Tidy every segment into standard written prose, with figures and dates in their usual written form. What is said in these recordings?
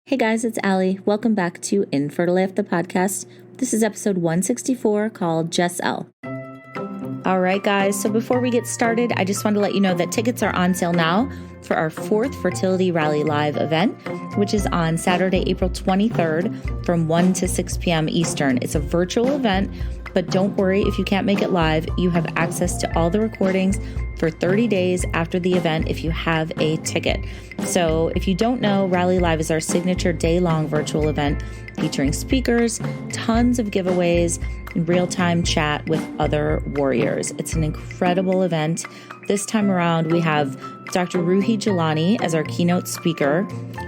Hey guys, it's Allie. Welcome back to Infertile AF, the podcast. This is episode 164 called Jess L. All right, guys. So before we get started, I just want to let you know that tickets are on sale now for our 4th Fertility Rally live event, which is on Saturday, April 23rd from 1 to 6 p.m. Eastern. It's a virtual event, but don't worry if you can't make it live. You have access to all the recordings for 30 days after the event if you have a ticket. So if you don't know, Rally Live is our signature day-long virtual event featuring speakers, tons of giveaways, and real-time chat with other warriors. It's an incredible event. This time around, we have Dr. Ruhi Jalani as our keynote speaker.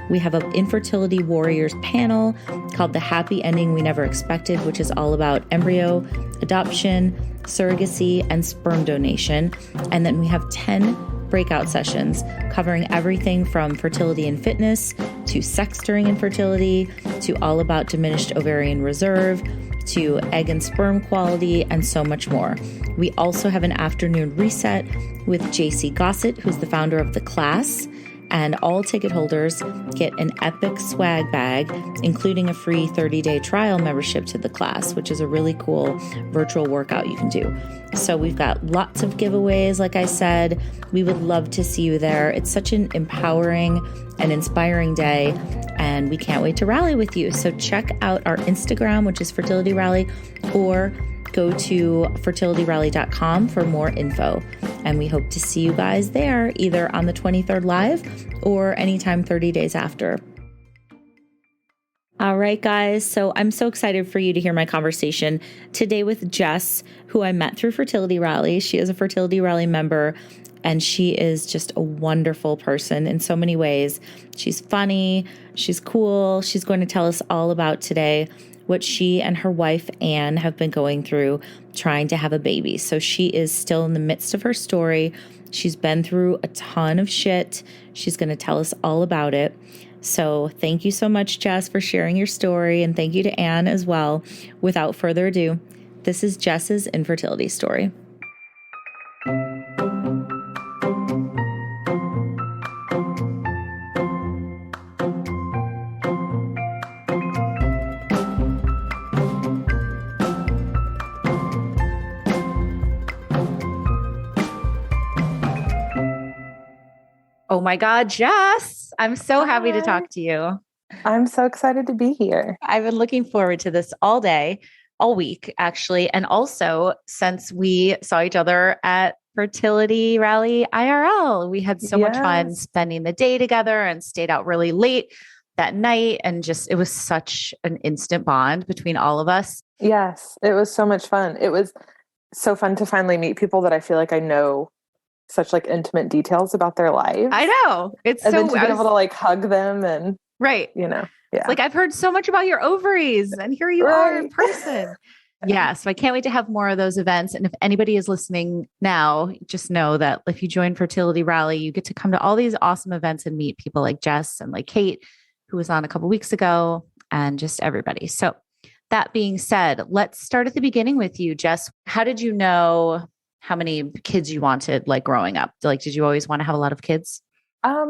We have an infertility warriors panel called The Happy Ending We Never Expected, which is all about embryo adoption, surrogacy, and sperm donation. And then we have 10 breakout sessions covering everything from fertility and fitness to sex during infertility to all about diminished ovarian reserve to egg and sperm quality and so much more. We also have an afternoon reset with JC Gossett, who's the founder of The Class, and all ticket holders get an epic swag bag, including a free 30-day trial membership to The Class, which is a really cool virtual workout you can do. So we've got lots of giveaways, like I said. We would love to see you there. It's such an empowering and inspiring day, and we can't wait to rally with you. So check out our Instagram, which is Fertility Rally, or go to fertilityrally.com for more info. And we hope to see you guys there, either on the 23rd live or anytime 30 days after. All right, guys. So I'm so excited for you to hear my conversation today with Jess, who I met through Fertility Rally. She is a Fertility Rally member, and she is just a wonderful person in so many ways. She's funny. She's cool. She's going to tell us all about today what she and her wife, Anne, have been going through trying to have a baby. So she is still in the midst of her story. She's been through a ton of shit. She's going to tell us all about it. So thank you so much, Jess, for sharing your story. And thank you to Anne as well. Without further ado, this is Jess's infertility story. Oh my God, Jess, I'm so happy to talk to you. I'm so excited to be here. I've been looking forward to this all day, all week, actually. And also since we saw each other at Fertility Rally IRL, we had so much fun spending the day together and stayed out really late that night. And just, it was such an instant bond between all of us. Yes, it was so much fun. It was so fun to finally meet people that I feel like I know such like intimate details about their lives. I know. It's and so then to be able to like hug them and right. You know, yeah. Like I've heard so much about your ovaries and here you are in person. Yeah. So I can't wait to have more of those events. And if anybody is listening now, just know that if you join Fertility Rally, you get to come to all these awesome events and meet people like Jess and like Kate, who was on a couple weeks ago, and just everybody. So that being said, let's start at the beginning with you, Jess. How did you know how many kids you wanted, like growing up? Like, did you always want to have a lot of kids?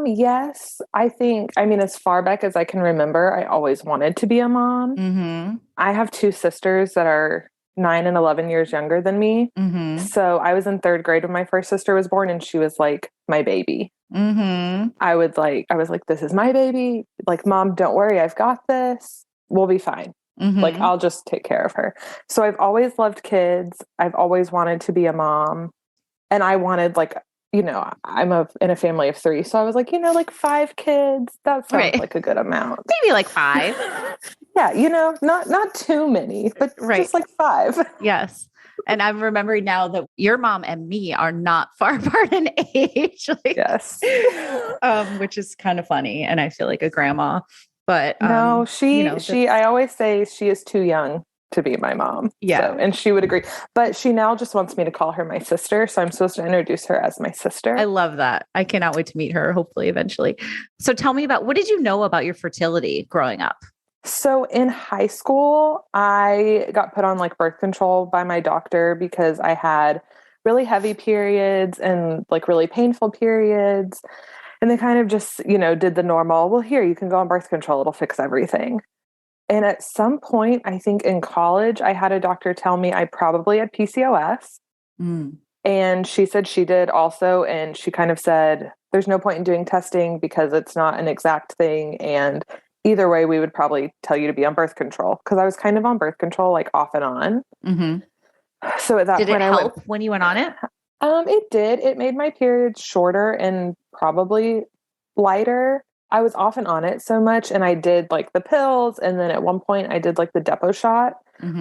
Yes, I mean, as far back as I can remember, I always wanted to be a mom. Mm-hmm. I have two sisters that are 9 and 11 years younger than me. Mm-hmm. So I was in 3rd grade when my first sister was born, and she was like my baby. Mm-hmm. I was like, this is my baby. Like, Mom, don't worry. I've got this. We'll be fine. Mm-hmm. Like, I'll just take care of her. So I've always loved kids. I've always wanted to be a mom. And I wanted I'm in a family of 3. So I was like, like 5 kids. That sounds like a good amount. Maybe like 5. Yeah. Not too many, but just like 5. Yes. And I'm remembering now that your mom and me are not far apart in age. Yes. Which is kind of funny. And I feel like a grandma. But no, I always say she is too young to be my mom. Yeah. So, and she would agree. But she now just wants me to call her my sister. So I'm supposed to introduce her as my sister. I love that. I cannot wait to meet her, hopefully, eventually. So tell me what did you know about your fertility growing up? So in high school, I got put on like birth control by my doctor because I had really heavy periods and like really painful periods. And they kind of just, you know, did the normal, well, here, you can go on birth control. It'll fix everything. And at some point, I think in college, I had a doctor tell me I probably had PCOS. Mm. And she said she did also. And she kind of said, there's no point in doing testing because it's not an exact thing. And either way, we would probably tell you to be on birth control, because I was kind of on birth control, like off and on. Mm-hmm. So at that Did point, it I help went, when you went on it? It did. It made my periods shorter and probably lighter. I was off and on it so much, and I did like the pills, and then at one point I did like the depot shot,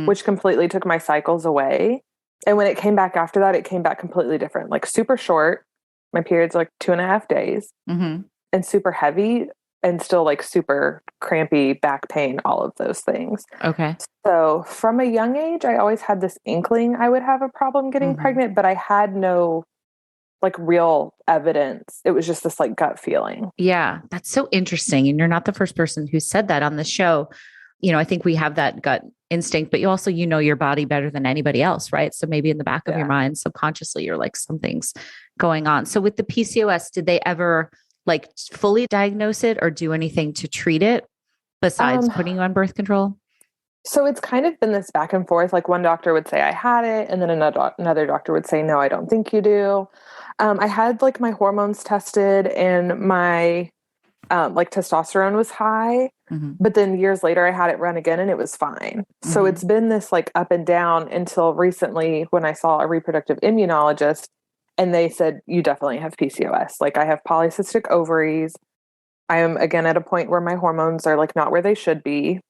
which completely took my cycles away. And when it came back after that, it came back completely different, like super short. My periods like 2.5 days, and super heavy, and still like super crampy, back pain, all of those things. Okay. So from a young age, I always had this inkling I would have a problem getting pregnant, but I had no like real evidence. It was just this like gut feeling. Yeah, that's so interesting. And you're not the first person who said that on the show. You know, I think we have that gut instinct, but you also, you know, your body better than anybody else, right? So maybe in the back of your mind, subconsciously, you're like, something's going on. So with the PCOS, did they ever like fully diagnose it or do anything to treat it besides putting you on birth control? So it's kind of been this back and forth. Like one doctor would say I had it, and then another doctor would say, no, I don't think you do. I had like my hormones tested, and my like testosterone was high, but then years later I had it run again and it was fine. So it's been this like up and down until recently when I saw a reproductive immunologist, and they said, you definitely have PCOS. Like I have polycystic ovaries. I am again at a point where my hormones are like not where they should be.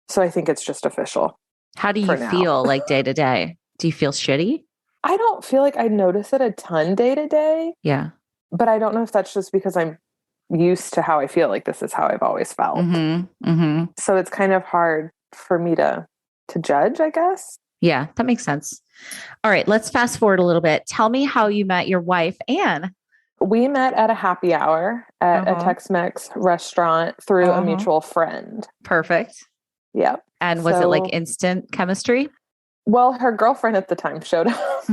So I think it's just official. How do you feel like day to day? Do you feel shitty? I don't feel like I notice it a ton day to day. Yeah. But I don't know if that's just because I'm used to how I feel. Like this is how I've always felt. So it's kind of hard for me to judge, I guess. Yeah, that makes sense. All right, let's fast forward a little bit. Tell me how you met your wife, Anne. We met at a happy hour at a Tex-Mex restaurant through a mutual friend. Perfect. Yep. And was it like instant chemistry? Well, her girlfriend at the time showed up.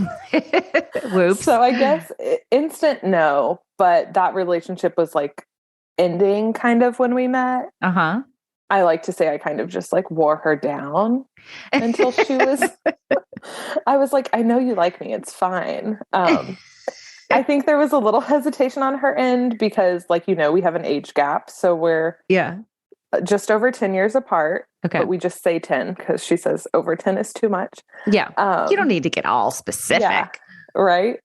Whoops. So I guess instant no, but that relationship was like ending kind of when we met. I like to say I kind of just like wore her down until she was, I was like, I know you like me. It's fine. I think there was a little hesitation on her end because like, you know, we have an age gap. So we're just over 10 years apart. Okay. But we just say 10 because she says over 10 is too much. Yeah. You don't need to get all specific. Yeah, right.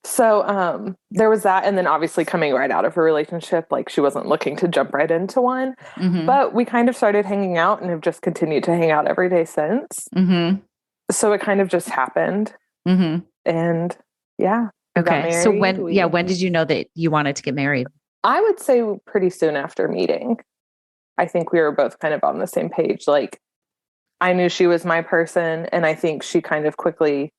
So there was that. And then obviously coming right out of a relationship, like she wasn't looking to jump right into one. But we kind of started hanging out and have just continued to hang out every day since. So it kind of just happened. And yeah. Okay. So when did you know that you wanted to get married? I would say pretty soon after meeting. I think we were both kind of on the same page. Like I knew she was my person. And I think she kind of quickly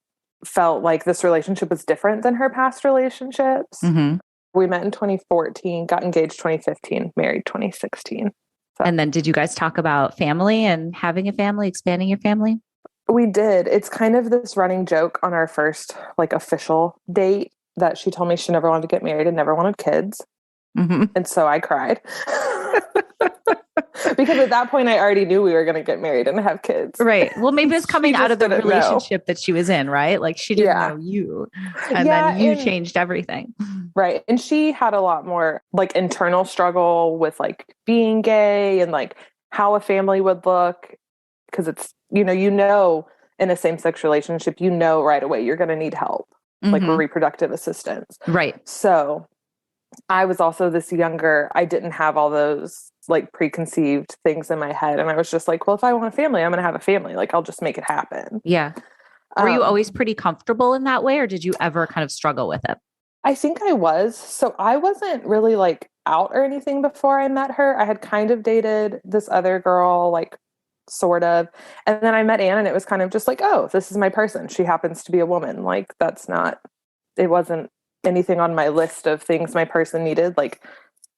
felt like this relationship was different than her past relationships. We met in 2014, got engaged 2015, married 2016. So. And then did you guys talk about family and having a family, expanding your family? We did. It's kind of this running joke on our first like official date that she told me she never wanted to get married and never wanted kids. And so I cried. Because at that point I already knew we were going to get married and have kids. Right. Well, maybe it's coming out of the relationship that she was in, right? Like she didn't know you and then you changed everything. Right. And she had a lot more like internal struggle with like being gay and like how a family would look. Cause it's, you know, in a same-sex relationship, you know, right away, you're going to need help, like reproductive assistance. Right. So I was also this younger, I didn't have all those like preconceived things in my head. And I was just like, well, if I want a family, I'm going to have a family. Like, I'll just make it happen. Yeah. Were you always pretty comfortable in that way? Or did you ever kind of struggle with it? I think I was. So I wasn't really like out or anything before I met her. I had kind of dated this other girl, like sort of. And then I met Anne and it was kind of just like, oh, this is my person. She happens to be a woman. Like it wasn't anything on my list of things my person needed. Like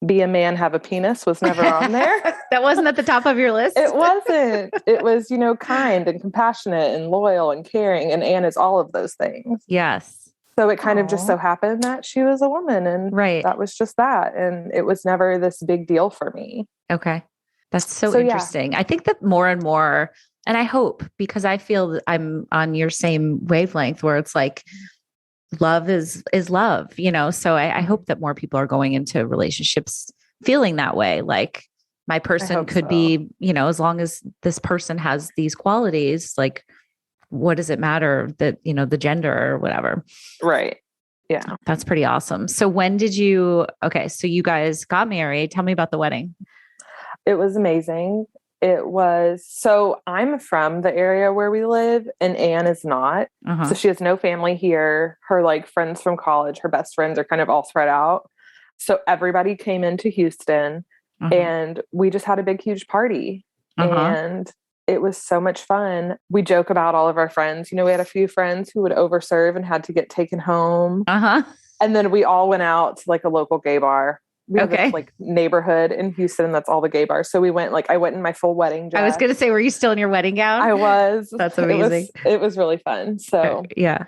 be a man, have a penis was never on there. That wasn't at the top of your list? It wasn't. It was, kind and compassionate and loyal and caring. And Anne is all of those things. Yes. So it kind of just Aw. so happened that she was a woman, and Right. that was just that. And it was never this big deal for me. Okay. That's so So yeah, interesting. I think that more and more, and I hope, because I feel that I'm on your same wavelength where it's like love is love, So I hope that more people are going into relationships feeling that way. Like my I person hope could so. be, as long as this person has these qualities, like what does it matter that, the gender or whatever? Right. Yeah. That's pretty awesome. So okay, so you guys got married. Tell me about the wedding. It was amazing. So I'm from the area where we live, and Anne is not. Uh-huh. So she has no family here. Her like friends from college, her best friends are kind of all spread out. So everybody came into Houston, Uh-huh. and we just had a big, huge party. Uh-huh. And it was so much fun. We joke about all of our friends. We had a few friends who would overserve and had to get taken home. Uh-huh. And then we all went out to like a local gay bar. We have this Okay. like neighborhood in Houston that's all the gay bars. So we went, like I went in my full wedding I was dress. going to say, were you still in your wedding gown? I was. That's It amazing. was really fun. So Yeah.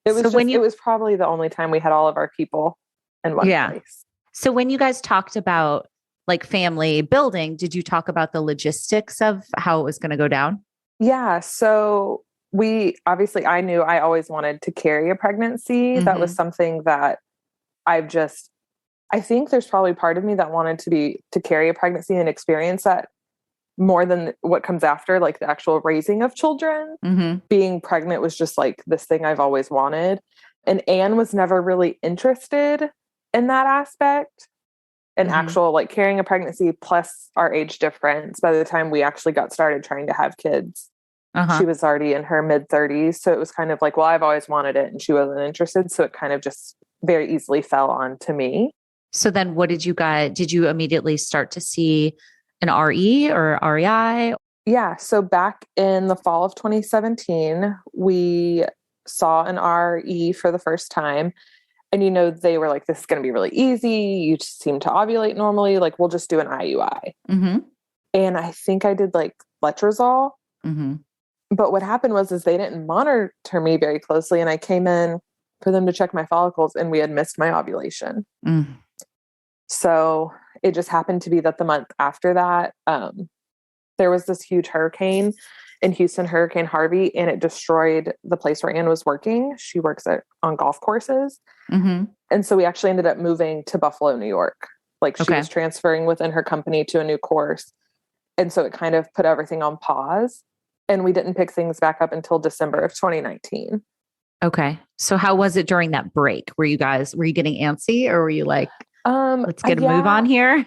it was probably the only time we had all of our people in one Yeah. place. So when you guys talked about like family building, did you talk about the logistics of how it was going to go down? Yeah. So I knew I always wanted to carry a pregnancy. That was something that I think there's probably part of me that wanted to carry a pregnancy and experience that more than what comes after, like the actual raising of children. Mm-hmm. Being pregnant was just like this thing I've always wanted. And Anne was never really interested in that aspect. And actual like carrying a pregnancy plus our age difference, by the time we actually got started trying to have kids, Uh-huh. she was already in her mid 30s. So it was kind of like, well, I've always wanted it and she wasn't interested. So it kind of just very easily fell on to me. So then did you immediately start to see an RE or REI? Yeah. So back in the fall of 2017, we saw an RE for the first time. And, they were like, this is going to be really easy. You just seem to ovulate normally. Like, we'll just do an IUI. Mm-hmm. And I think I did like letrozole. Mm-hmm. But what happened was they didn't monitor me very closely. And I came in for them to check my follicles and we had missed my ovulation. Mm. So it just happened to be that the month after that, there was this huge hurricane in Houston, Hurricane Harvey, and it destroyed the place where Anne was working. She works on golf courses. Mm-hmm. And so we actually ended up moving to Buffalo, New York. Like she Okay. was transferring within her company to a new course. And so it kind of put everything on pause. And we didn't pick things back up until December of 2019. Okay. So how was it during that break? Were you getting antsy or were you like, let's get a move on here?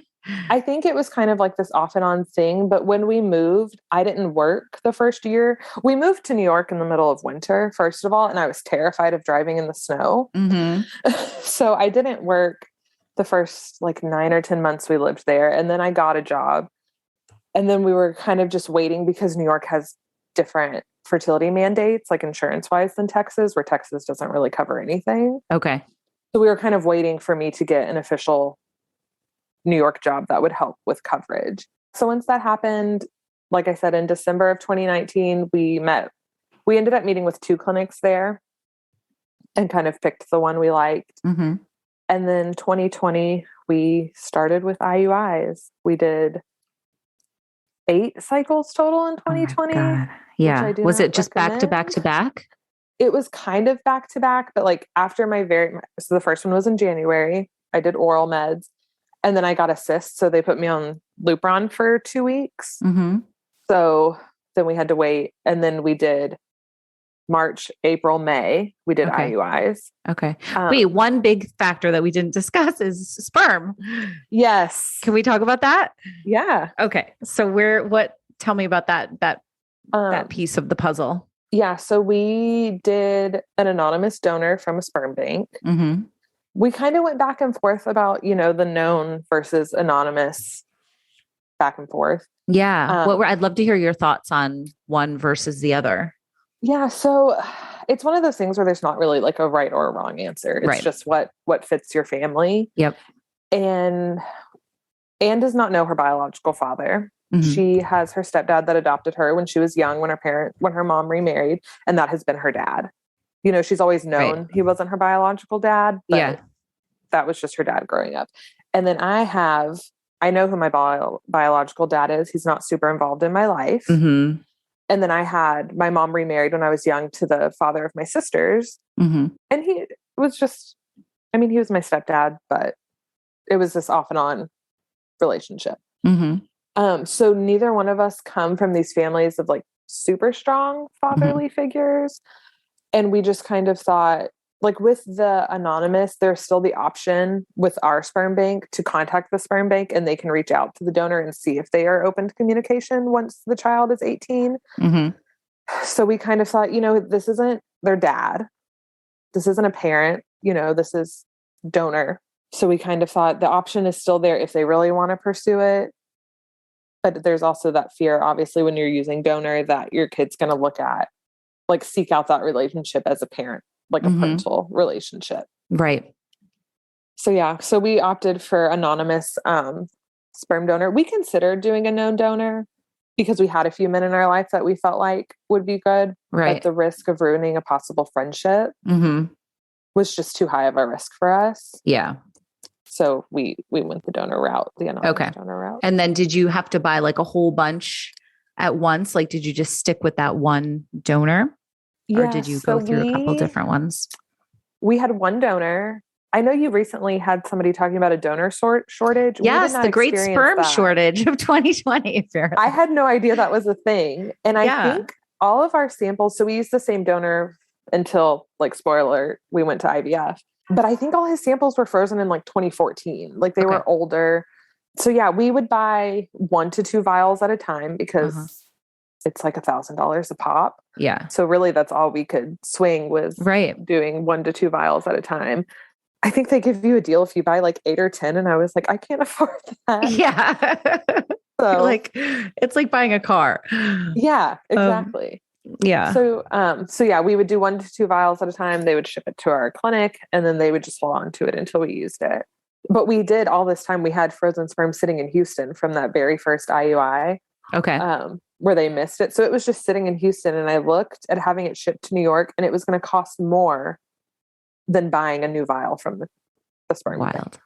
I think it was kind of like this off and on thing. But when we moved, I didn't work the first year. We moved to New York in the middle of winter, first of all, and I was terrified of driving in the snow. Mm-hmm. So I didn't work the first like 9 or 10 months we lived there. And then I got a job. And then we were kind of just waiting because New York has different fertility mandates, like insurance wise, than Texas, where Texas doesn't really cover anything. Okay. So we were kind of waiting for me to get an official New York job that would help with coverage. So once that happened, like I said, in December of 2019, we ended up meeting with 2 clinics there and kind of picked the one we liked. Mm-hmm. And then 2020, we started with IUIs. We did 8 cycles total in 2020. Oh my God. Yeah. Was it just back to back to back? It was kind of back to back, but like after so the first one was in January. I did oral meds. And then I got a cyst, so they put me on Lupron for 2 weeks. Mm-hmm. So then we had to wait. And then we did March, April, May. We did IUIs. Okay. Wait, one big factor that we didn't discuss is sperm. Yes. Can we talk about that? Yeah. Okay. So tell me about that piece of the puzzle. Yeah. So we did an anonymous donor from a sperm bank. Mm-hmm. We kind of went back and forth about, the known versus anonymous back and forth. Yeah. I'd love to hear your thoughts on one versus the other. Yeah. So it's one of those things where there's not really like a right or a wrong answer. It's just what fits your family. Yep. And Anne does not know her biological father. Mm-hmm. She has her stepdad that adopted her when she was young, when her mom remarried, and that has been her dad. You know, she's always known Right. he wasn't her biological dad, but Yeah. that was just her dad growing up. And then I know who my biological dad is. He's not super involved in my life. Mm-hmm. And then my mom remarried when I was young to the father of my sisters. Mm-hmm. And he was just, I mean, he was my stepdad, but it was this off and on relationship. Mm-hmm. So neither one of us come from these families of like super strong fatherly figures. And we just kind of thought, like with the anonymous, there's still the option with our sperm bank to contact the sperm bank and they can reach out to the donor and see if they are open to communication once the child is 18. Mm-hmm. So we kind of thought, you know, this isn't their dad. This isn't a parent, you know, this is donor. So we kind of thought the option is still there if they really want to pursue it. But there's also that fear, obviously, when you're using donor that your kid's going to seek out that relationship as a parent, like a parental relationship. Right. So yeah, so we opted for anonymous sperm donor. We considered doing a known donor because we had a few men in our life that we felt like would be good. Right. But the risk of ruining a possible friendship was just too high of a risk for us. Yeah. So we went the donor route, the anonymous donor route. And then did you have to buy like a whole bunch at once? Like, did you just stick with that one donor? Or did you go through a couple different ones? We had one donor. I know you recently had somebody talking about a donor shortage. Yes, the great sperm shortage of 2020. Apparently. I had no idea that was a thing. And I think all of our samples, so we used the same donor until, like, spoiler alert, we went to IVF. But I think all his samples were frozen in like 2014. Like they were older. So yeah, we would buy 1 to 2 vials at a time because it's like $1,000 a pop. Yeah. So really that's all we could swing was doing 1 to 2 vials at a time. I think they give you a deal if you buy like 8 or 10. And I was like, I can't afford that. Yeah. So like, it's like buying a car. Yeah, exactly. Yeah. So yeah, we would do 1 to 2 vials at a time. They would ship it to our clinic and then they would just hold on to it until we used it. But we did all this time. We had frozen sperm sitting in Houston from that very first IUI. Okay. Where they missed it. So it was just sitting in Houston and I looked at having it shipped to New York and it was going to cost more than buying a new vial from the sperm bank. Wild.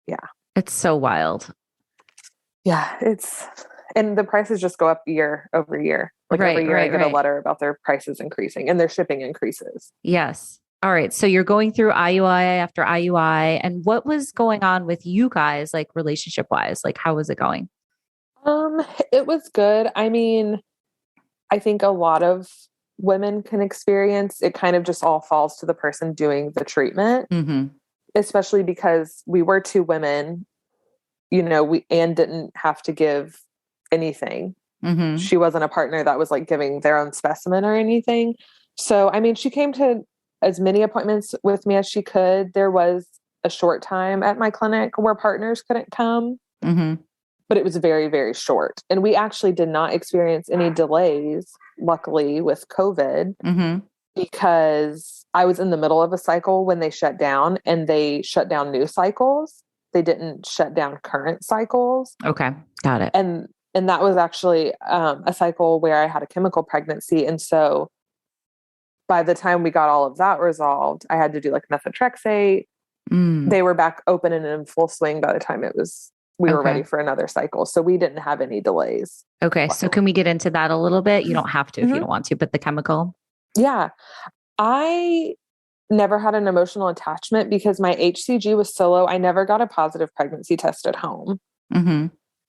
Yeah. It's so wild. Yeah. And the prices just go up year over year. Like every year I get a letter about their prices increasing and their shipping increases. Yes. All right. So you're going through IUI after IUI. And what was going on with you guys, like relationship wise? Like, how was it going? It was good. I mean, I think a lot of women can experience it. Kind of just all falls to the person doing the treatment, especially because we were 2 women, you know, Anne didn't have to give anything. She wasn't a partner that was like giving their own specimen or anything. So, I mean, she came to as many appointments with me as she could. There was a short time at my clinic where partners couldn't come, but it was very, very short. And we actually did not experience any delays, luckily, with COVID because I was in the middle of a cycle when they shut down and they shut down new cycles. They didn't shut down current cycles. Okay. Got it. And that was actually a cycle where I had a chemical pregnancy. And so by the time we got all of that resolved, I had to do like methotrexate. They were back open and in full swing by the time we were ready for another cycle. So we didn't have any delays. Okay. So can we get into that a little bit? You don't have to if you don't want to, but the chemical. Yeah. I never had an emotional attachment because my HCG was so low. I never got a positive pregnancy test at home.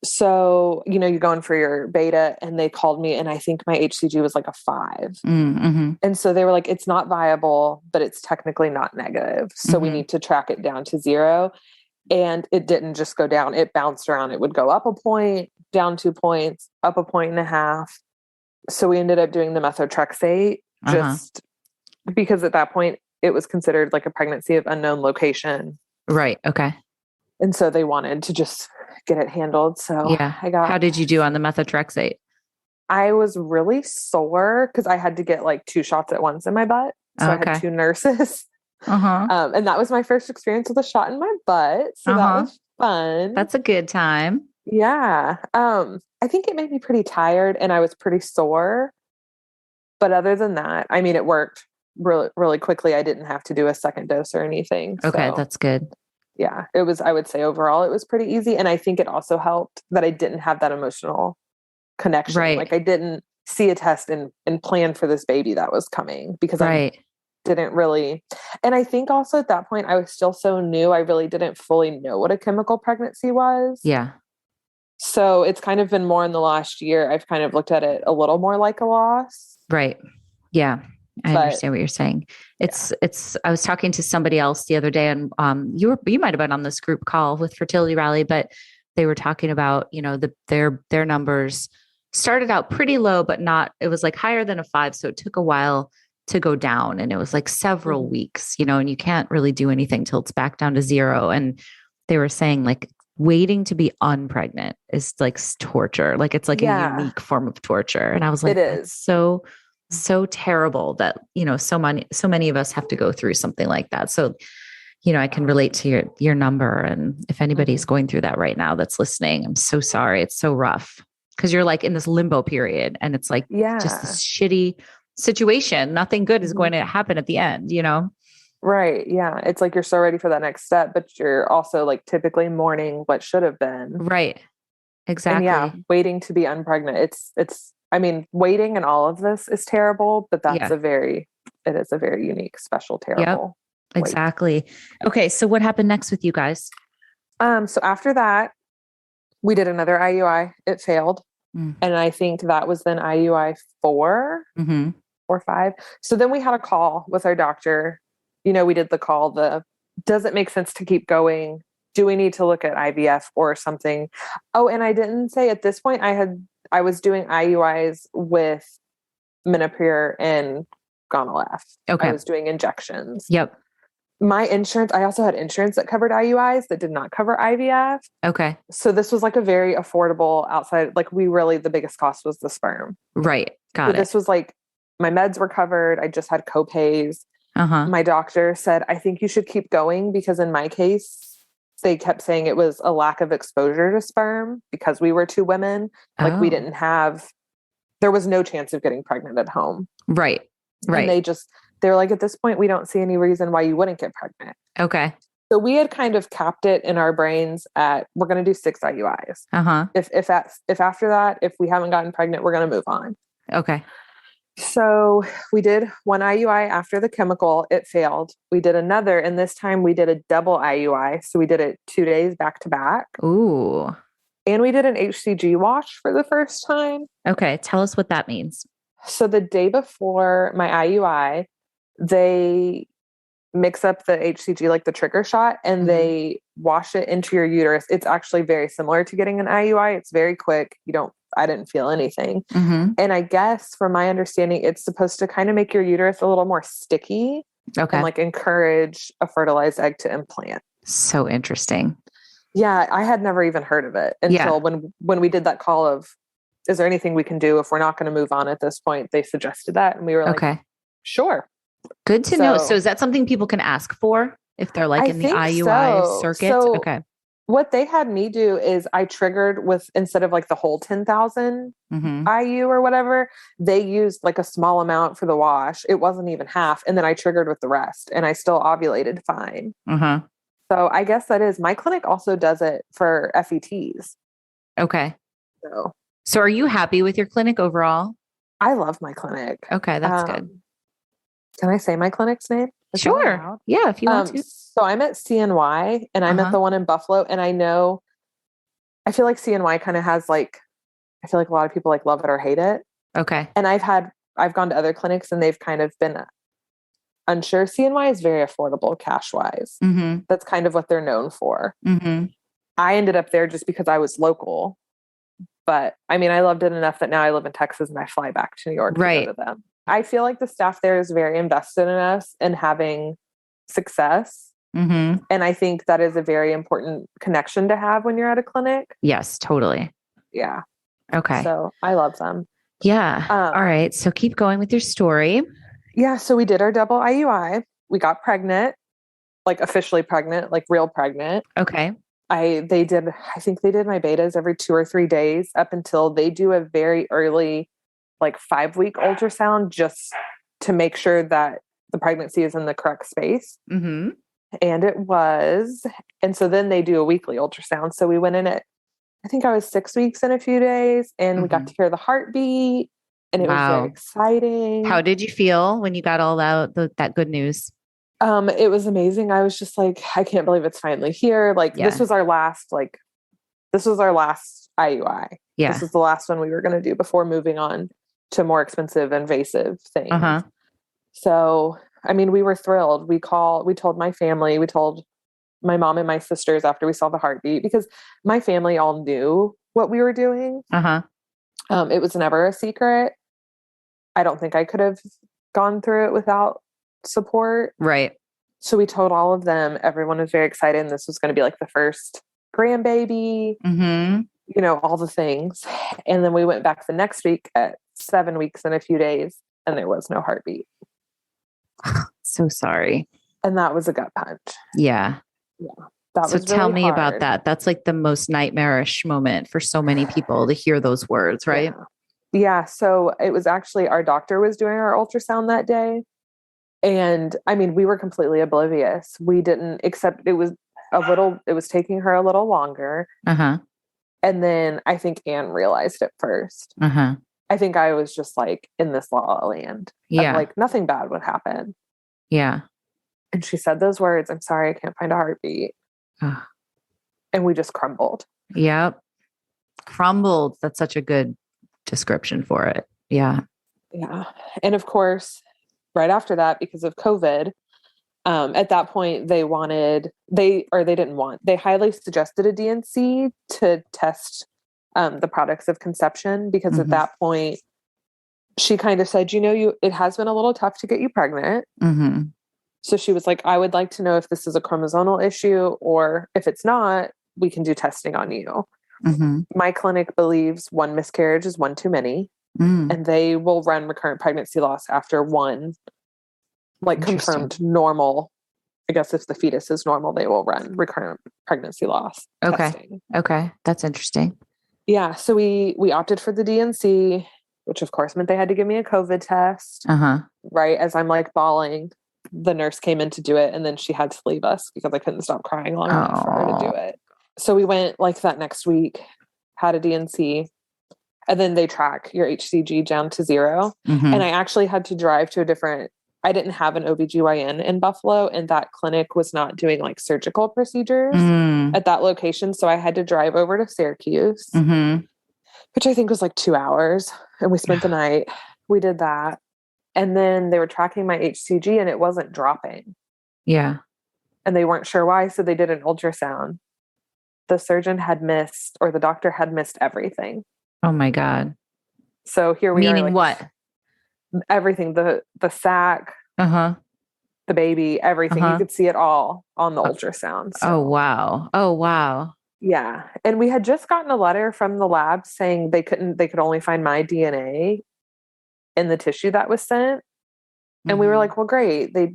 So, you know, you're going for your beta and they called me and I think my HCG was like a 5. And so they were like, it's not viable, but it's technically not negative. So we need to track it down to 0. And it didn't just go down. It bounced around. It would go up a point, down 2 points, up a point and a half. So we ended up doing the methotrexate just because at that point it was considered like a pregnancy of unknown location. Right. Okay. And so they wanted to just get it handled. So how did you do on the methotrexate? I was really sore because I had to get like 2 shots at once in my butt. So I had 2 nurses. And that was my first experience with a shot in my butt. So that was fun. That's a good time. Yeah. I think it made me pretty tired and I was pretty sore. But other than that, I mean, it worked really, really quickly. I didn't have to do a second dose or anything. Okay. So That's good. yeah, I would say overall, it was pretty easy. And I think it also helped that I didn't have that emotional connection. Right. Like I didn't see a test and plan for this baby that was coming because I didn't really. And I think also at that point, I was still so new. I really didn't fully know what a chemical pregnancy was. Yeah. So it's kind of been more in the last year. I've kind of looked at it a little more like a loss. Right. Yeah. I But understand what you're saying. I was talking to somebody else the other day, and you might've been on this group call with Fertility Rally, but they were talking about, their numbers started out pretty low, but it was like higher than a 5. So it took a while to go down, and it was like several weeks, and you can't really do anything till it's back down to 0. And they were saying like waiting to be unpregnant is like torture. Like it's like a unique form of torture. And I was like, it is so terrible that, so many of us have to go through something like that. So, I can relate to your number. And if anybody's going through that right now that's listening, I'm so sorry. It's so rough because you're like in this limbo period, and it's like just this shitty situation. Nothing good is going to happen at the end, Right. Yeah. It's like you're so ready for that next step, but you're also like typically mourning what should have been. Right. Exactly. And waiting to be unpregnant. I mean, waiting and all of this is terrible, but it is a very unique, special, terrible. Yep. Exactly. Okay. So what happened next with you guys? So after that, we did another IUI. It failed. And I think that was then IUI 4 or 5. So then we had a call with our doctor. We did the call, does it make sense to keep going? Do we need to look at IVF or something? Oh, and I didn't say at this point, I was doing IUIs with Menopur and Gonal-f. Okay. I was doing injections. Yep. My insurance, I also had insurance that covered IUIs that did not cover IVF. Okay. So this was like a very affordable outside, like the biggest cost was the sperm. Right. Got it. This was like, my meds were covered. I just had co-pays. My doctor said, I think you should keep going because in my case, they kept saying it was a lack of exposure to sperm because we were 2 women. Like there was no chance of getting pregnant at home. Right. Right. And they're like, at this point, we don't see any reason why you wouldn't get pregnant. Okay. So we had kind of capped it in our brains at, we're going to do 6 IUIs. If after that, if we haven't gotten pregnant, we're going to move on. Okay. So we did 1 IUI after the chemical, it failed. We did another, and this time we did a double IUI. So we did it 2 days back to back. Ooh. And we did an HCG wash for the first time. Okay. Tell us what that means. So the day before my IUI, they mix up the HCG, like the trigger shot, and they wash it into your uterus. It's actually very similar to getting an IUI. It's very quick. I didn't feel anything. And I guess from my understanding, it's supposed to kind of make your uterus a little more sticky and like encourage a fertilized egg to implant. So interesting. Yeah. I had never even heard of it until when we did that call of, is there anything we can do if we're not going to move on at this point? They suggested that. And we were like, sure. Good to know. So is that something people can ask for if they're like in the IUI circuit? So what they had me do is I triggered with, instead of like the whole 10,000 IU or whatever, they used like a small amount for the wash. It wasn't even half. And then I triggered with the rest and I still ovulated fine. So I guess that is, my clinic also does it for FETs. Okay. So are you happy with your clinic overall? I love my clinic. Okay. That's good. Can I say my clinic's name? Sure. Yeah. If you want to. So I'm at CNY and I'm at the one in Buffalo, and I feel like CNY kind of has like, I feel like a lot of people like love it or hate it. Okay. And I've gone to other clinics and they've kind of been unsure. CNY is very affordable cash wise. That's kind of what they're known for. I ended up there just because I was local, but I mean, I loved it enough that now I live in Texas and I fly back to New York to go to them. I feel like the staff there is very invested in us and having success. And I think that is a very important connection to have when you're at a clinic. Yes, totally. Yeah. Okay. So I love them. Yeah. All right. So keep going with your story. Yeah. So we did our double IUI. We got pregnant, like officially pregnant, like real pregnant. Okay. I think they did my betas every 2 or 3 days up until they do a very early, like 5-week ultrasound just to make sure that the pregnancy is in the correct space. Mm-hmm. And it was. And so then they do a weekly ultrasound. So we went in at, I think I was 6 weeks in a few days, and we got to hear the heartbeat, and it was very exciting. How did you feel when you got all that good news? It was amazing. I was just like, I can't believe it's finally here. Like this was our last IUI. Yeah. This was the last one we were going to do before moving on to more expensive, invasive things. Uh-huh. So, I mean, we were thrilled. We told my family, we told my mom and my sisters after we saw the heartbeat, because my family all knew what we were doing. Uh-huh. It was never a secret. I don't think I could have gone through it without support. Right. So we told all of them. Everyone was very excited. And this was going to be like the first grandbaby, all the things. And then we went back the next week at 7 weeks and a few days, and there was no heartbeat. So sorry. And that was a gut punch. Yeah. That so was tell really me hard. about that. That's like the most nightmarish moment for so many people to hear those words, right? Yeah. So it was actually our doctor was doing our ultrasound that day. And I mean, we were completely oblivious. We didn't accept it was taking her a little longer. Uh-huh. And then I think Anne realized it first. Uh-huh. I think I was just like in this la la land. Yeah. Like nothing bad would happen. Yeah. And she said those words, "I'm sorry, I can't find a heartbeat." And we just crumbled. Yep. Crumbled. That's such a good description for it. Yeah. Yeah. And of course, right after that, because of COVID, at that point they highly suggested a DNC to test the products of conception, because at that point she kind of said, it has been a little tough to get you pregnant. Mm-hmm. So she was like, I would like to know if this is a chromosomal issue, or if it's not, we can do testing on you. Mm-hmm. My clinic believes one miscarriage is one too many, and they will run recurrent pregnancy loss after one, like confirmed normal. I guess if the fetus is normal, they will run recurrent pregnancy loss testing. Okay. That's interesting. Yeah. So we opted for the DNC, which of course meant they had to give me a COVID test. Right. As I'm like bawling, the nurse came in to do it, and then she had to leave us because I couldn't stop crying long enough for her to do it. So we went like that next week, had a DNC, and then they track your HCG down to 0. And I actually had to drive to I didn't have an OBGYN in Buffalo, and that clinic was not doing like surgical procedures at that location. So I had to drive over to Syracuse, which I think was like 2 hours. And we spent the night. We did that. And then they were tracking my HCG, and it wasn't dropping. Yeah. And they weren't sure why. So they did an ultrasound. The surgeon had missed, or the doctor had missed everything. Oh my God. So here we are. Meaning what? Everything, the sac, the baby, everything. You could see it all on the ultrasound. So. Oh, wow. Yeah. And we had just gotten a letter from the lab saying they could only find my DNA in the tissue that was sent. And we were like, well, great. They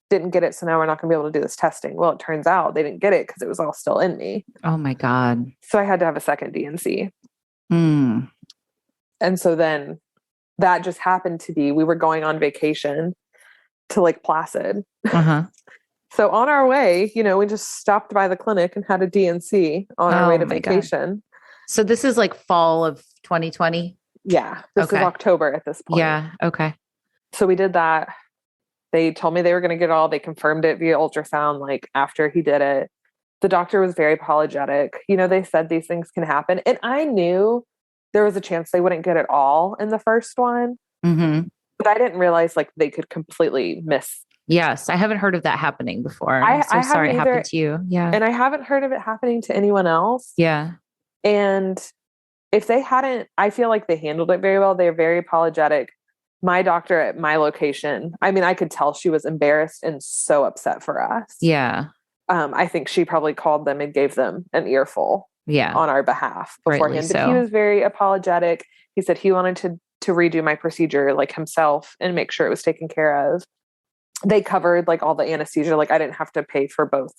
didn't get it. So now we're not going to be able to do this testing. Well, it turns out they didn't get it because it was all still in me. Oh my God. So I had to have a second DNC. And so then that just happened to be, we were going on vacation to Lake Placid. So on our way, we just stopped by the clinic and had a DNC on our way to vacation. God. So this is like fall of 2020? Yeah. This is October at this point. Yeah. Okay. So we did that. They told me they were going to get it all. They confirmed it via ultrasound, like after he did it. The doctor was very apologetic. They said these things can happen. And I knew there was a chance they wouldn't get it all in the first one. But I didn't realize like they could completely miss. Yes. I haven't heard of that happening before. I'm so sorry it happened to you. Yeah. And I haven't heard of it happening to anyone else. Yeah. And if they hadn't, I feel like they handled it very well. They're very apologetic. My doctor at my location, I mean, I could tell she was embarrassed and so upset for us. Yeah. I think she probably called them and gave them an earful on our behalf beforehand. But he was very apologetic. He said he wanted to redo my procedure like himself and make sure it was taken care of. They covered like all the anesthesia. Like I didn't have to pay for both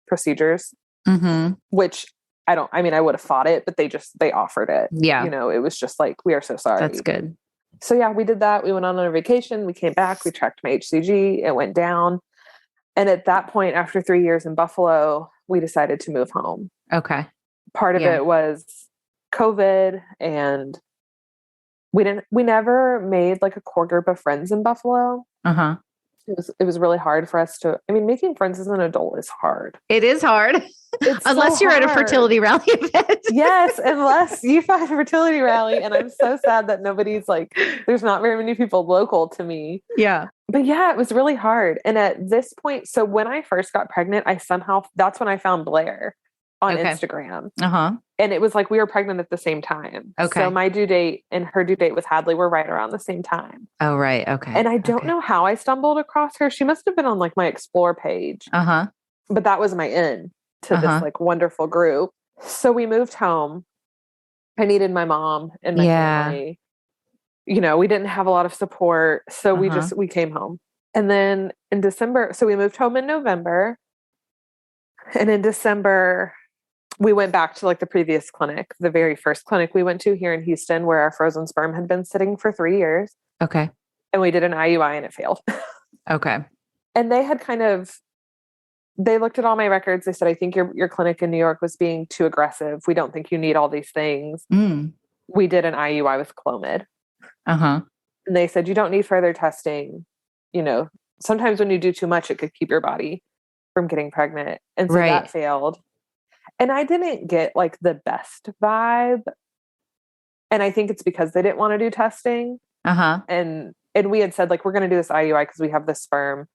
procedures, which I would have fought it, but they offered it. Yeah. It was just like, we are so sorry. That's good. So yeah, we did that. We went on a vacation. We came back. We tracked my HCG. It went down. And at that point, after 3 years in Buffalo, we decided to move home. Okay. Part of it was COVID, and we never made like a core group of friends in Buffalo. Uh-huh. It was really hard for us to, I mean, making friends as an adult is hard. It is hard. It's unless you're at a fertility rally event. Yes, unless you find a fertility rally. And I'm so sad that there's not very many people local to me. Yeah. But yeah, it was really hard. And at this point, so when I first got pregnant, that's when I found Blair on Instagram. Uh-huh. And it was like we were pregnant at the same time. Okay. So my due date and her due date with Hadley were right around the same time. Oh, right. Okay. And I don't know how I stumbled across her. She must have been on like my Explore page. Uh-huh. But that was my in to this like wonderful group. So we moved home. I needed my mom and my family. You know, we didn't have a lot of support. So we came home. And then in December, so we moved home in November. And in December, we went back to like the previous clinic, the very first clinic we went to here in Houston, where our frozen sperm had been sitting for 3 years. Okay. And we did an IUI and it failed. Okay. And they looked at all my records. They said, I think your clinic in New York was being too aggressive. We don't think you need all these things. We did an IUI with Clomid. Uh-huh. And they said, you don't need further testing. You know, sometimes when you do too much, it could keep your body from getting pregnant. And so that failed. And I didn't get like the best vibe. And I think it's because they didn't want to do testing. Uh-huh. And we had said like, we're going to do this IUI because we have this sperm.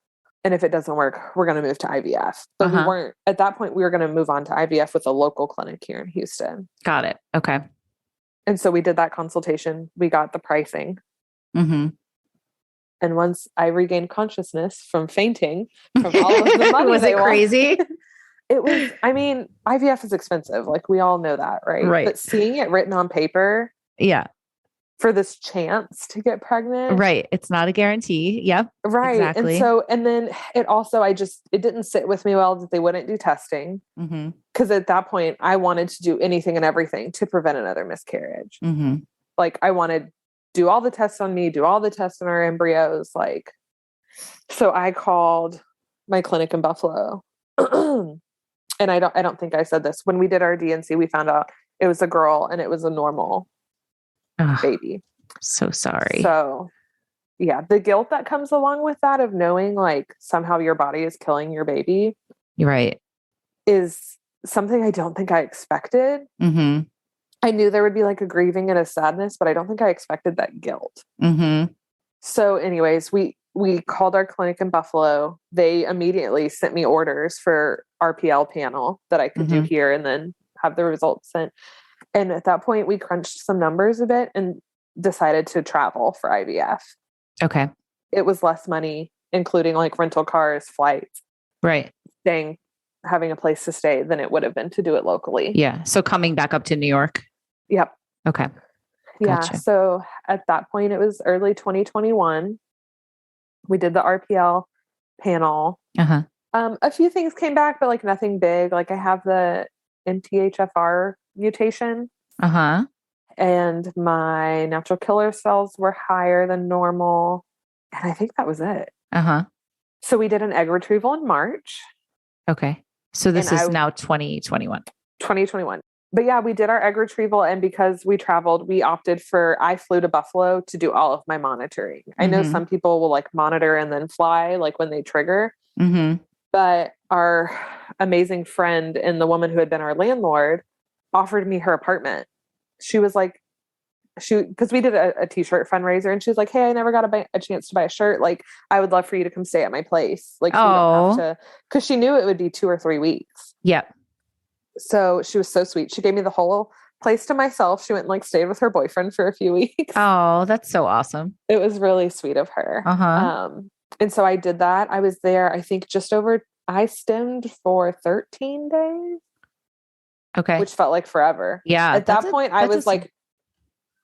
And if it doesn't work, we're going to move to IVF. But we weren't, at that point, we were going to move on to IVF with a local clinic here in Houston. Got it. Okay. And so we did that consultation. We got the pricing. Mm-hmm. And once I regained consciousness from fainting, from all of the money, was it crazy? It was, I mean, IVF is expensive. Like we all know that, right? Right. But seeing it written on paper. Yeah. For this chance to get pregnant. Right. It's not a guarantee. Yep. Right. Exactly. And so, and then it also, it didn't sit with me well that they wouldn't do testing. Mm-hmm. Cause at that point I wanted to do anything and everything to prevent another miscarriage. Mm-hmm. Like I wanted to do all the tests on me, do all the tests on our embryos. Like, so I called my clinic in Buffalo and I don't think I said this when we did our DNC, we found out it was a girl and it was a normal baby. So sorry. So yeah, the guilt that comes along with that of knowing like somehow your body is killing your baby. Right. Is something I don't think I expected. Mm-hmm. I knew there would be like a grieving and a sadness, but I don't think I expected that guilt. Mm-hmm. So anyways, we called our clinic in Buffalo. They immediately sent me orders for RPL panel that I could do here and then have the results sent. And at that point, we crunched some numbers a bit and decided to travel for IVF. Okay. It was less money, including like rental cars, flights. Right. Having a place to stay than it would have been to do it locally. Yeah. So coming back up to New York. Yep. Okay. Yeah. Gotcha. So at that point, it was early 2021. We did the RPL panel. Uh-huh. A few things came back, but like nothing big. Like I have the MTHFR mutation. Uh-huh. And my natural killer cells were higher than normal. And I think that was it. Uh-huh. So we did an egg retrieval in March. Okay. So this is now 2021. 2021. But yeah, we did our egg retrieval. And because we traveled, I flew to Buffalo to do all of my monitoring. I know some people will like monitor and then fly like when they trigger. Mm-hmm. But our amazing friend and the woman who had been our landlord offered me her apartment. She was like, because we did a t-shirt fundraiser and she was like, hey, I never got a chance to buy a shirt. Like, I would love for you to come stay at my place. Like, so you don't have to, because she knew it would be 2 or 3 weeks. Yep. So she was so sweet. She gave me the whole place to myself. She went and like stayed with her boyfriend for a few weeks. Oh, that's so awesome. It was really sweet of her. Uh-huh. And so I did that. I was there, I think I stemmed for 13 days. Okay. Which felt like forever. Yeah. At that point, I was like,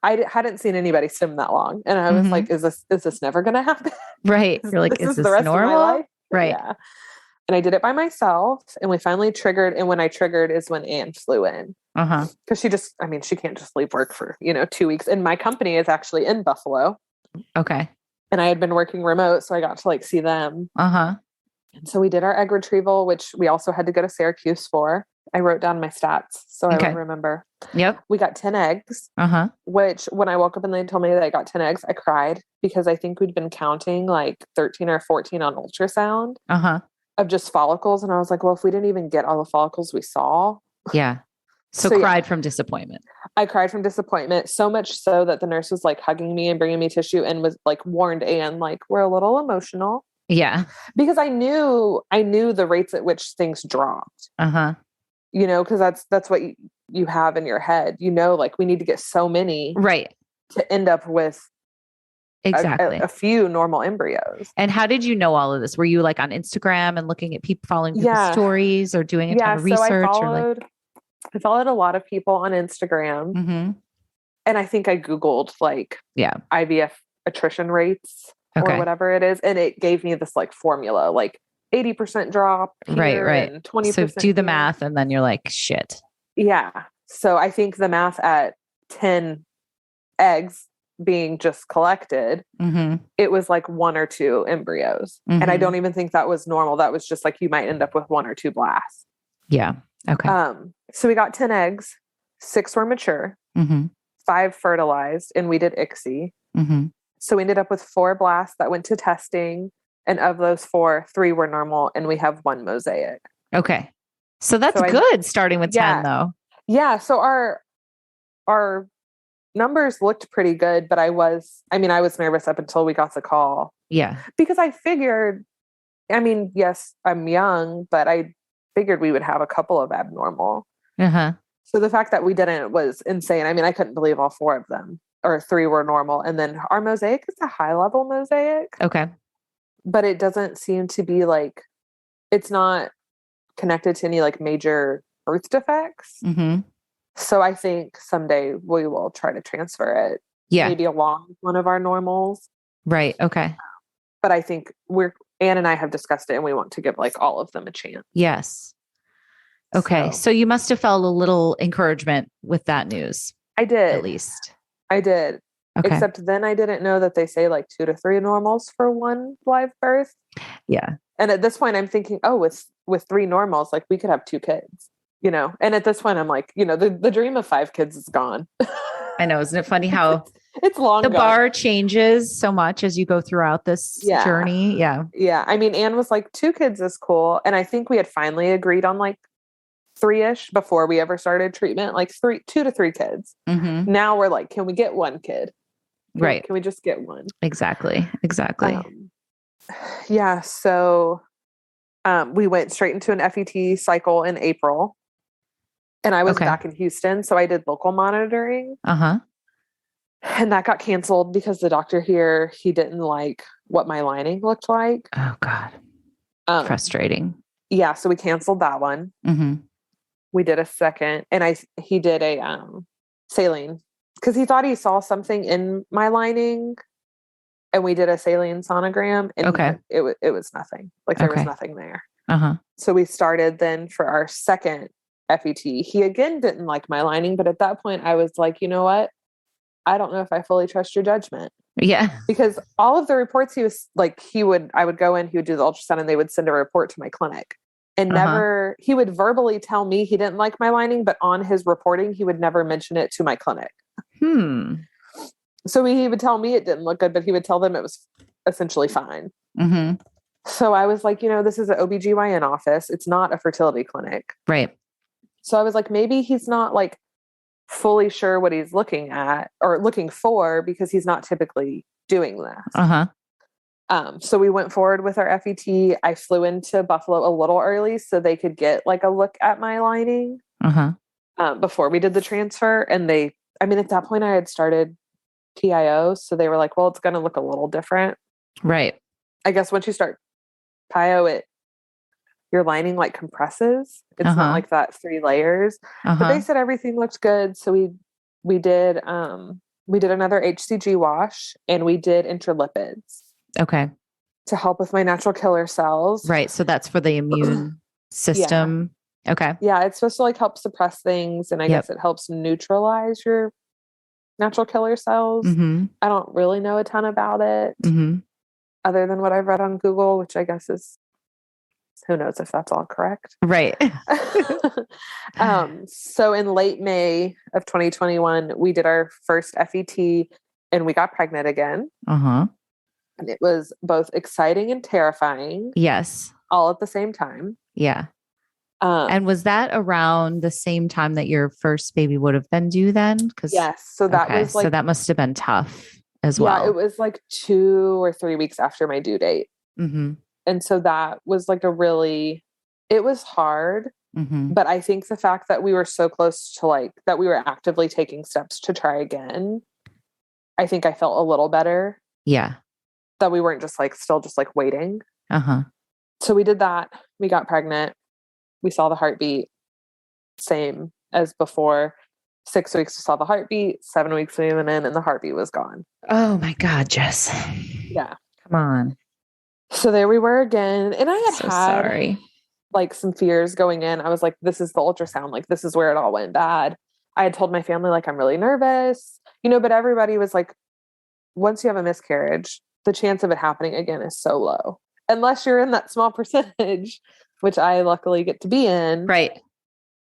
I hadn't seen anybody stem that long. And I was like, is this never going to happen? Right. You're like, is this the rest normal? Of my life? Right. Yeah. And I did it by myself. And we finally triggered. And when I triggered is when Anne flew in. Uh-huh. Because she can't just leave work for, 2 weeks. And my company is actually in Buffalo. Okay. And I had been working remote, so I got to like see them. Uh-huh. And so we did our egg retrieval, which we also had to go to Syracuse for. I wrote down my stats so I would remember. Yep. We got 10 eggs, which when I woke up and they told me that I got 10 eggs, I cried because I think we'd been counting like 13 or 14 on ultrasound of just follicles. And I was like, well, if we didn't even get all the follicles we saw. Yeah. So cried from disappointment. I cried from disappointment, so much so that the nurse was like hugging me and bringing me tissue and was like warned Anne, like, we're a little emotional. Yeah. Because I knew the rates at which things dropped. You know, because that's what you have in your head. You know, like we need to get so many to end up with a few normal embryos. And how did you know all of this? Were you like on Instagram and looking at people, following people's stories, or doing a ton of research? I followed a lot of people on Instagram, and I think I Googled like IVF attrition rates or whatever it is, and it gave me this like formula, like 80% drop here and 20%. So do the math, and then you're like, shit. Yeah. So I think the math at 10 eggs being just collected, it was like 1 or 2 embryos. And I don't even think that was normal. That was just like, you might end up with 1 or 2 blasts. Yeah. Okay. So we got 10 eggs, 6 were mature, 5 fertilized, and we did ICSI. So we ended up with 4 blasts that went to testing. And of those 4, 3 were normal, and we have 1 mosaic. Okay. So that's good starting with 10 though. Yeah. So our numbers looked pretty good, but I was nervous up until we got the call. Yeah. Because I figured, yes, I'm young, but I figured we would have a couple of abnormal. So the fact that we didn't was insane. I couldn't believe all 4 of them, or 3 were normal. And then our mosaic is a high level mosaic. Okay. But it doesn't seem to be like, it's not connected to any like major birth defects. So I think someday we will try to transfer it. Yeah. Maybe along with one of our normals. Right. Okay. But I think Anne and I have discussed it, and we want to give like all of them a chance. Yes. Okay. So you must have felt a little encouragement with that news. I did. At least. I did. Okay. Except then I didn't know that they say like 2 to 3 normals for 1 live birth. Yeah. And at this point I'm thinking, oh, with 3 normals, like we could have 2 kids, you know? And at this point I'm like, you know, the dream of 5 kids is gone. I know. Isn't it funny how it's long the bar changes so much as you go throughout this journey? Yeah. Yeah. Anne was like, 2 kids is cool. And I think we had finally agreed on like 3-ish before we ever started treatment, like 2 to 3 kids. Now we're like, can we get 1 kid? Can we just get 1? Exactly. Yeah. So we went straight into an FET cycle in April, and I was back in Houston. So I did local monitoring. And that got canceled because the doctor here, he didn't like what my lining looked like. Oh God. Frustrating. Yeah. So we canceled that one. We did a second, and he did a saline, because he thought he saw something in my lining, and we did a saline sonogram, and it was nothing. Like there was nothing there. So we started then for our second FET. He again didn't like my lining, but at that point I was like, you know what? I don't know if I fully trust your judgment. Yeah. Because all of the reports he was like, I would go in, he would do the ultrasound, and they would send a report to my clinic. And he would verbally tell me he didn't like my lining, but on his reporting, he would never mention it to my clinic. So he would tell me it didn't look good, but he would tell them it was essentially fine. So I was like, you know, this is an OBGYN office. It's not a fertility clinic. Right. So I was like, maybe he's not like fully sure what he's looking at or looking for, because he's not typically doing this. So we went forward with our FET. I flew into Buffalo a little early so they could get like a look at my lining before we did the transfer. And at that point I had started PIO. So they were like, well, it's going to look a little different. Right. I guess once you start PIO, your lining like compresses. It's not like that 3 layers, but they said everything looked good. So we did another HCG wash, and we did intralipids. Okay. To help with my natural killer cells. Right. So that's for the immune system. Yeah. Okay. Yeah. It's supposed to like help suppress things. And I guess it helps neutralize your natural killer cells. Mm-hmm. I don't really know a ton about it Mm-hmm. other than what I've read on Google, which I guess is, who knows if that's all correct. Right. So in late May of 2021, we did our first FET and we got pregnant again. Uh-huh. And it was both exciting and terrifying Yes. all at the same time. Yeah. Um, And was that around the same time that your first baby would have been due then? yes. So that was like, so that must have been tough as yeah, well. it was like 2 or 3 weeks after my due date. Mm-hmm. And so that was like it was hard. Mm-hmm. But I think the fact that we were so close to like, that we were actively taking steps to try again, I think I felt a little better. Yeah. That we weren't just like, still just like waiting. Uh-huh. So we did that. We got pregnant. We saw the heartbeat. Same as before. 6 weeks we saw the heartbeat. 7 weeks we went in and the heartbeat was gone. Oh my God, Jess. Yeah. Come on. So there we were again. And I had Sorry. like some fears going in. I was like, this is the ultrasound. Like, this is where it all went bad. I had told my family, like, I'm really nervous, but everybody was like, once you have a miscarriage, the chance of it happening again is so low. Unless you're in that small percentage, which I luckily get to be in. Right.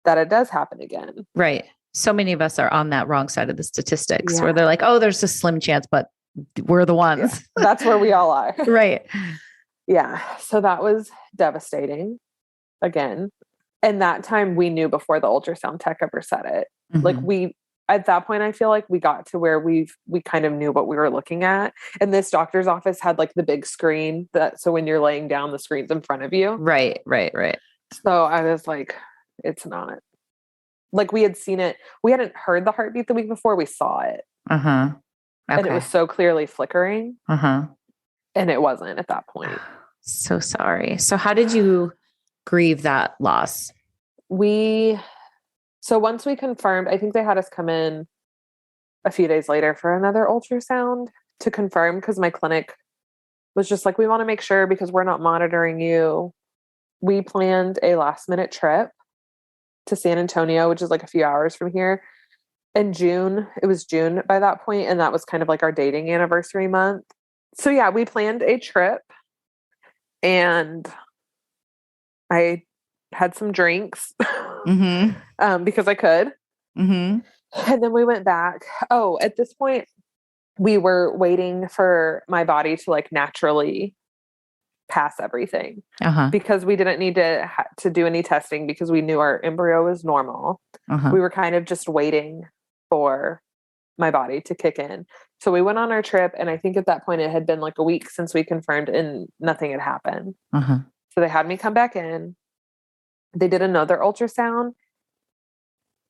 That it does happen again. Right. So many of us are on that wrong side of the statistics where they're like, oh, there's a slim chance, but we're the ones. Yeah, that's where we all are. Right. Yeah. So that was devastating again. And that time we knew before the ultrasound tech ever said it. Mm-hmm. Like at that point, I feel like we got to where we kind of knew what we were looking at. And this doctor's office had like the big screen so when you're laying down, the screen's in front of you. Right. So I was like, it's not. Like we had seen it. We hadn't heard the heartbeat the week before. We saw it. Uh-huh. Okay. And it was so clearly flickering. Uh-huh. And it wasn't at that point. So sorry. So how did you grieve that loss? So once we confirmed, I think they had us come in a few days later for another ultrasound to confirm, because my clinic was just like, we want to make sure because we're not monitoring you. We planned a last minute trip to San Antonio, which is like a few hours from here, in June. It was June by that point, and that was kind of like our dating anniversary month. So yeah, we planned a trip and I had some drinks because I could. Mm-hmm. And then we went back. Oh, at this point, we were waiting for my body to like naturally pass everything because we didn't need to do any testing because we knew our embryo was normal. We were kind of just waiting for my body to kick in. So we went on our trip, and I think at that point it had been like a week since we confirmed and nothing had happened. So they had me come back in. They did another ultrasound,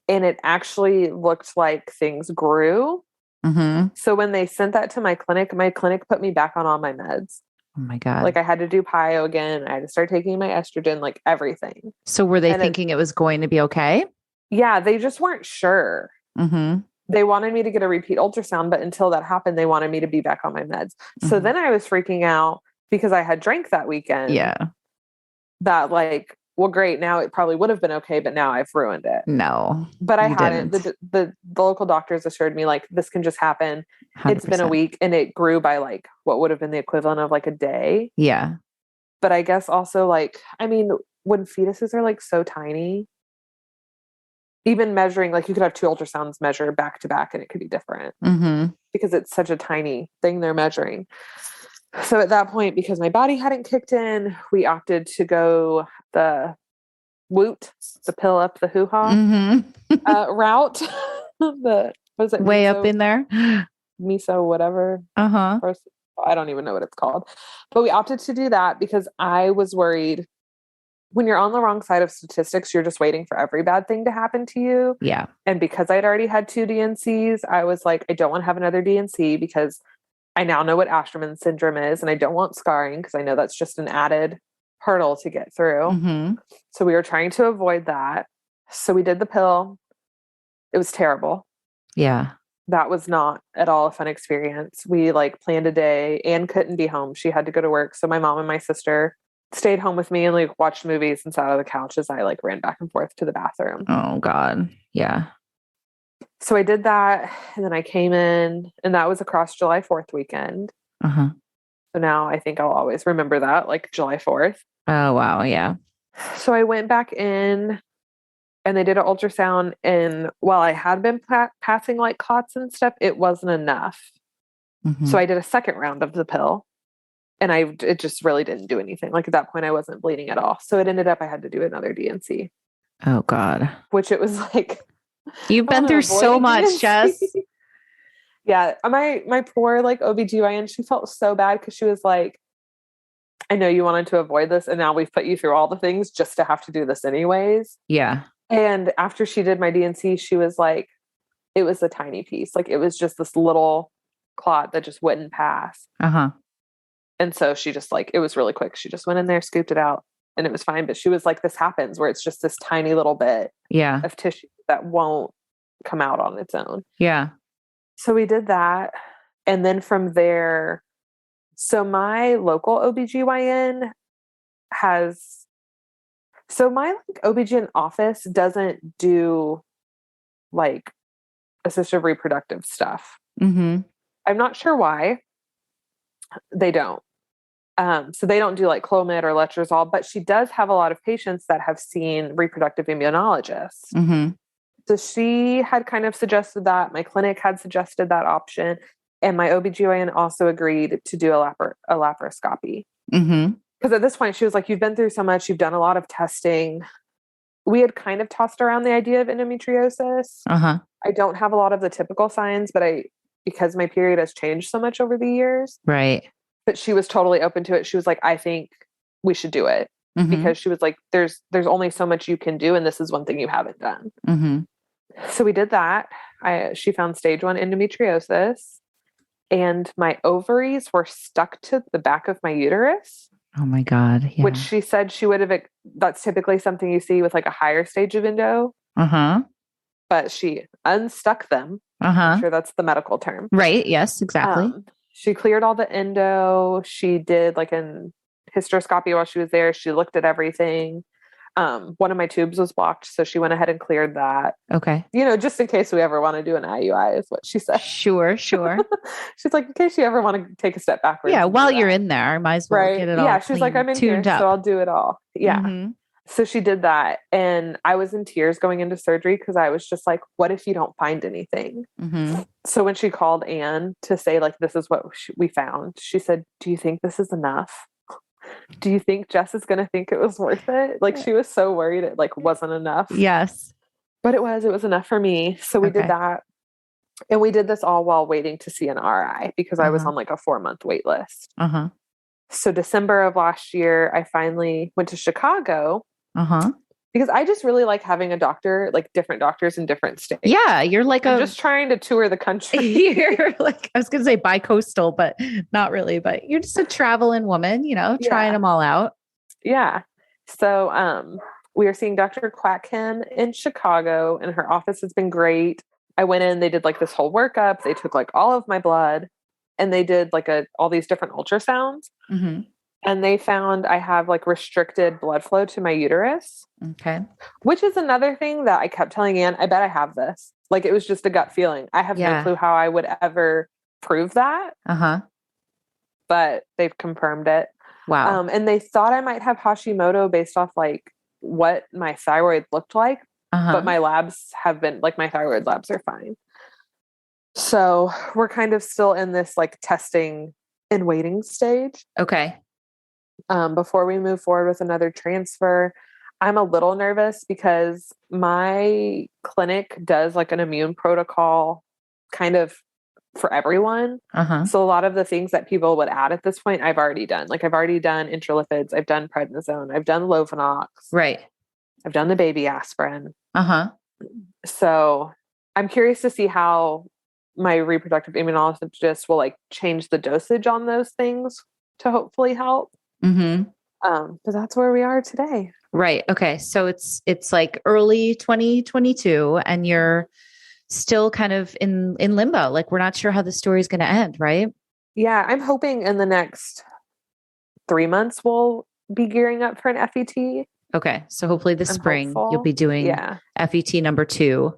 and it actually looked like things grew. So when they sent that to my clinic put me back on all my meds. Oh my God. Like I had to do PIO again. I had to start taking my estrogen, like everything. So were they thinking it was going to be okay? Yeah, they just weren't sure. They wanted me to get a repeat ultrasound, but until that happened, they wanted me to be back on my meds. So then I was freaking out because I had drank that weekend. Yeah. That like, well, great. Now it probably would have been okay, but now I've ruined it. No, but I hadn't. The local doctors assured me like, this can just happen. 100%. It's been a week and it grew by like what would have been the equivalent of like a day. Yeah. But I guess also like, I mean, when fetuses are like so tiny, even measuring, like you could have 2 ultrasounds measure back to back and it could be different because it's such a tiny thing they're measuring. So at that point, because my body hadn't kicked in, we opted to go the Woot, the pill up the hoo-ha route. What is it? Way miso, up in there? Miso, whatever. I don't even know what it's called. But we opted to do that because I was worried when you're on the wrong side of statistics, you're just waiting for every bad thing to happen to you. Yeah. And because I'd already had 2 DNCs, I was like, I don't want to have another DNC because I now know what Asherman syndrome is and I don't want scarring because I know that's just an added hurdle to get through. So we were trying to avoid that. So we did the pill. It was terrible. Yeah. That was not at all a fun experience. We like planned a day. Anne couldn't be home. She had to go to work. So my mom and my sister stayed home with me and like watched movies and sat on the couch as I like ran back and forth to the bathroom. Oh God. Yeah. So I did that, and then I came in, and that was across July 4th weekend. Uh-huh. So now I think I'll always remember that, like July 4th. Oh, wow. Yeah. So I went back in, and they did an ultrasound, and while I had been passing like clots and stuff, it wasn't enough. Mm-hmm. So I did a second round of the pill, and it just really didn't do anything. Like at that point, I wasn't bleeding at all. So it ended up I had to do another DNC, Oh, God. which it was like, You've I been want to through avoid so a much, DNC. Jess. Yeah. My poor like OBGYN, she felt so bad because she was like, I know you wanted to avoid this, and now we've put you through all the things just to have to do this anyways. Yeah. And after she did my DNC, she was like, it was a tiny piece. Like it was just this little clot that just wouldn't pass. Uh-huh. And so she just like, it was really quick. She just went in there, scooped it out, and it was fine. But she was like, this happens where it's just this tiny little bit Yeah. of tissue that won't come out on its own. Yeah. So we did that. And then from there, so my local OBGYN so my like OBGYN office doesn't do like assistive reproductive stuff. Mm-hmm. I'm not sure why they don't. So they don't do like Clomid or Letrozole, but she does have a lot of patients that have seen reproductive immunologists. Mm-hmm. So she had kind of suggested that. My clinic had suggested that option. And my OBGYN also agreed to do a laparoscopy. Mm-hmm. Because at this point, she was like, you've been through so much. You've done a lot of testing. We had kind of tossed around the idea of endometriosis. Uh-huh. I don't have a lot of the typical signs, but because my period has changed so much over the years. Right. But she was totally open to it. She was like, I think we should do it. Mm-hmm. Because she was like, there's only so much you can do. And this is one thing you haven't done. Mm-hmm. So we did that. She found stage 1 endometriosis, and my ovaries were stuck to the back of my uterus. Oh my God. Yeah. Which she said she would have, that's typically something you see with like a higher stage of endo. Uh-huh. But she unstuck them. Uh-huh. I'm sure that's the medical term. Right. Yes, exactly. She cleared all the endo. She did like an hysteroscopy while she was there. She looked at everything. One of my tubes was blocked, so she went ahead and cleared that. Okay. Just in case we ever want to do an IUI is what she said. Sure. She's like, in case you ever want to take a step backwards. Yeah, while you're in there, might as well get it all. Yeah, she's like, I'm in here, up. so I'll do it all. Yeah. Mm-hmm. So she did that, and I was in tears going into surgery because I was just like, what if you don't find anything? Mm-hmm. So when she called Anne to say like, this is what we found, she said, do you think this is enough? Do you think Jess is going to think it was worth it? Like she was so worried it like wasn't enough. Yes. But it was enough for me. So we did that. And we did this all while waiting to see an RI because I was on like a 4-month wait list. Uh-huh. So December of last year, I finally went to Chicago. Uh-huh. Because I just really like having a doctor, like different doctors in different states. Yeah, you're like I'm just trying to tour the country. You're like, I was going to say bi-coastal, but not really. But you're just a traveling woman, trying them all out. Yeah. So we are seeing Dr. Quackham in Chicago, and her office has been great. I went in, they did like this whole workup. They took like all of my blood, and they did like all these different ultrasounds. Mm-hmm. And they found I have like restricted blood flow to my uterus. Okay. Which is another thing that I kept telling Anne, I bet I have this. Like it was just a gut feeling. I have no clue how I would ever prove that. Uh-huh. But they've confirmed it. Wow. And they thought I might have Hashimoto based off like what my thyroid looked like. Uh-huh. But my labs have been like my thyroid labs are fine. So we're kind of still in this like testing and waiting stage. Okay. Before we move forward with another transfer. I'm a little nervous because my clinic does like an immune protocol kind of for everyone. Uh-huh. So a lot of the things that people would add at this point, I've already done. Like I've already done intralipids. I've done prednisone. I've done Lovenox. Right. I've done the baby aspirin. Uh-huh. So I'm curious to see how my reproductive immunologist will like change the dosage on those things to hopefully help. Mm-hmm. But that's where we are today. Right. Okay. So it's like early 2022 and you're still kind of in limbo. Like we're not sure how the story is going to end. Right. Yeah. I'm hoping in the next 3 months, we'll be gearing up for an FET. Okay. So hopefully this spring you'll be doing FET number 2.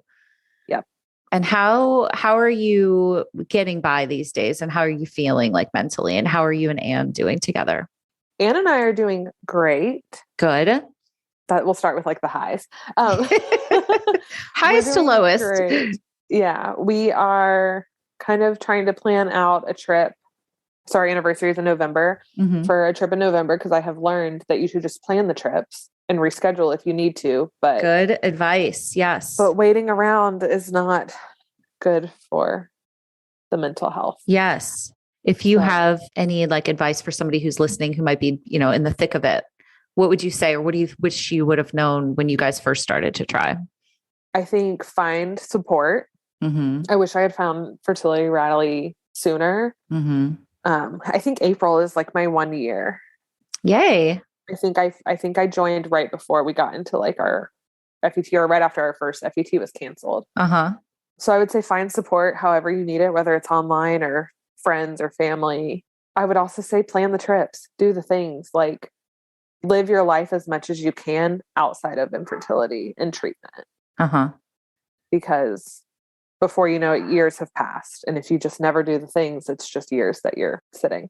Yep. And how are you getting by these days? And how are you feeling like mentally? And how are you and Anne doing together? Anne and I are doing great. Good. That we'll start with like the highs. Highest to lowest. Great. Yeah. We are kind of trying to plan out a trip. So our anniversary is in November, for a trip in November, because I have learned that you should just plan the trips and reschedule if you need to. But good advice. Yes. But waiting around is not good for the mental health. Yes. If you have any like advice for somebody who's listening who might be, you know, in the thick of it, what would you say, or what do you wish you would have known when you guys first started to try? I think find support. I wish I had found Fertility Rally sooner. I think April is like my 1 year. Yay. I think I joined right before we got into like our FET, or right after our first FET was canceled. So I would say find support however you need it, whether it's online or friends or family. I would also say plan the trips, do the things, like live your life as much as you can outside of infertility and treatment. Because before you know it, years have passed. And if you just never do the things, it's just years that you're sitting.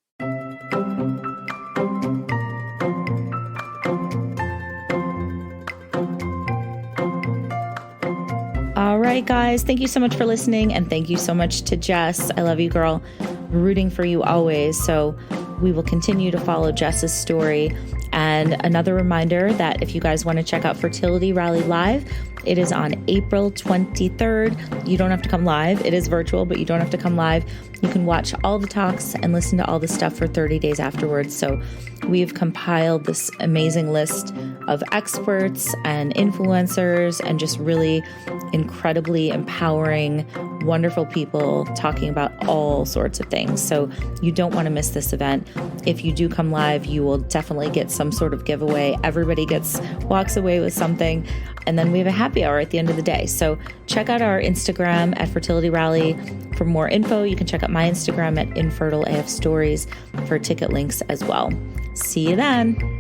All right, guys. Thank you so much for listening. And thank you so much to Jess. I love you, girl. Rooting for you always. So we will continue to follow Jess's story. And another reminder that if you guys want to check out Fertility Rally Live, it is on April 23rd. You don't have to come live. It is virtual, but you don't have to come live. You can watch all the talks and listen to all the stuff for 30 days afterwards. So we've compiled this amazing list of experts and influencers and just really incredibly empowering, wonderful people talking about all sorts of things. So you don't want to miss this event. If you do come live, you will definitely get some sort of giveaway. Everybody walks away with something. And then we have a happy hour at the end of the day. So check out our Instagram at Fertility Rally for more info. You can check out my Instagram at Infertile AF Stories for ticket links as well. See you then.